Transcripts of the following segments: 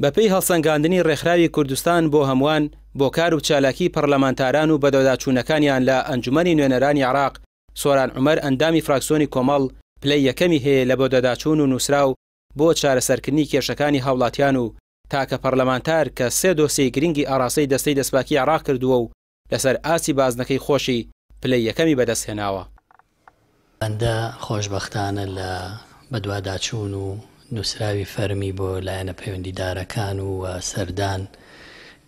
بەپێی هەڵسەنگاندنی ڕێکخراوی کوردستان بۆ هەمووان بۆ کار و چالاکی پەرلەمانتاران و بەدەداچوونەکانیان لە ئەنجومەنی نوێنەرانی عێراق، سۆران عومەر ئەندامی فراکسیۆنی کۆمەڵ پلەی یەکەمی هەیە لە بۆ دەداچوون و نووسراو بۆ چارەسەرکردنی کێشەکانی هاوڵاتیان و تاکە پەرلەمانتار کە 3 دۆسیەی گرنگی ئاڕاستەی دەستەی دەستپاکی عێراق کردووە و لەسەر ئاسی بازنەکەی خۆشی پلەی یەکەمی بەدەستهێناوە. بەندە خۆشبەختانە لە بەدواداچوون و نووسراوی فەرمی بۆ لایەنە پەیوەندیدارەکان و سەردان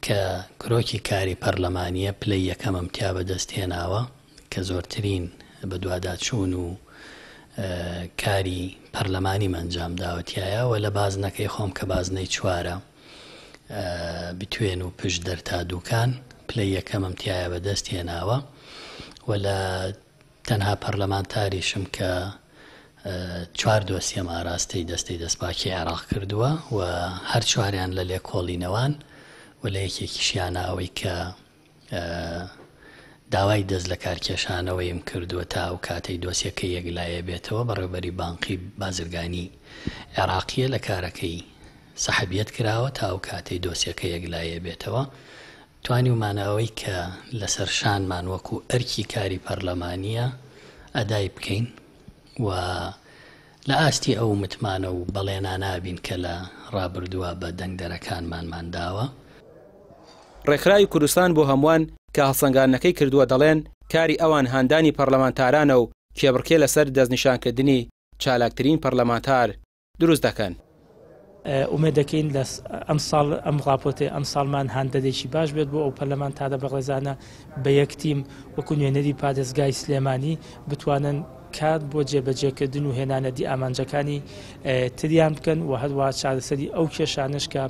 کە کرۆکی کاری پەرلەمانیە پلەی یەکەم ئەمتیا بەدەستهێناوە کە زۆرترین بەدواداچوون و کاری پەرلەمانی ئەنجام داوەتیایە و لە بازنەکەی خۆم کە بازنەی چوارە بتوێن و پشت دەرتا دووکان پلەی یەکەم ئەمتیایە بەدەستهێناوە و لە تەنها پەرلەمانتاریشم کە 4 دۆسیەم ئاراستەی دەستەی دەستپاکی عێراق کردووە و هەر چواریان لە لێکۆڵینەوەن و لە یەکێکیشیانە ئەوەی کە داوای دەست لە کارکێشانەوەیم کردووە تا ئەو کاتەی دۆسیەکە یەکلایە بێتەوە بەڕێوەبەری بانقی بازرگانی عێراقیە لە کارەکەی سەحەبیەت کراوە تا ئەو کاتەی دۆسیەکە یەکلایە بێتەوە. توانیمانەوەی کە لەسەر شانمان وەکو ئەرکی کاری پەرلەمانیە ئەدای بکەین و لە ئاستی ئەو متمانە و بەڵێنانابین کە لە ڕابردووە بە دەنگدەرەکانمانمان داوە. ڕێکخراوی کوردستان بۆ هەمووان کە هەڵسەنگاندنەکەی کردووە دەڵێن کاری ئەوان هاندانی پەرلەمانتارانە و کێبڕکێ لەسەر دەستنیشانکردنی چالاکترین پەرلەمانتار دروست دەکەن. ئومێد دەکەین لە ئەم ساڵ ئەم ڕاپۆرتێ ئەم ساڵمان هاندەدێکی باش بێت بۆ ئەو پەرلەمانتارە بەڕێزانە بە یەکتیم وەکو نوێنەری پادەستگای سلێمانی بتوانن کار بۆ جێبەجێکردن و هێنانەدی ئامانجەکانی تریان بکەن و هەروە چارەسەری ئەو کێشانش کە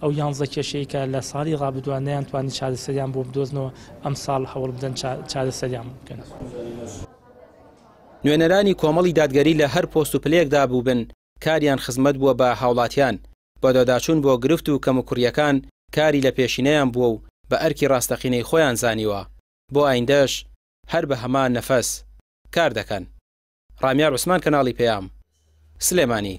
ئەو 11 کێشەیە کە لە ساڵی ڕابردووانەیان توانی چارەسەریان بۆ بدۆزنەوە ئەم ساڵ هەوڵ بدەن چارەسەریان بکەن. نوێنەرانی کۆمەڵی دادگەری لە هەر پۆست و پلەیەکدا بوو بن کاریان خزمەت بووە بە هاوڵاتیان بۆ دەداچوون بۆ گرفت و کەموکوڕیەکان کاری لە پێشینەیان بووە و بە ئەرکی ڕاستەقینەی خۆیان زانیوە بۆ ئایندەش هەر بە هەمان نەفەس کار دەکەن. ڕامیار عوسمان، کەناڵی پێام، سلێمانی.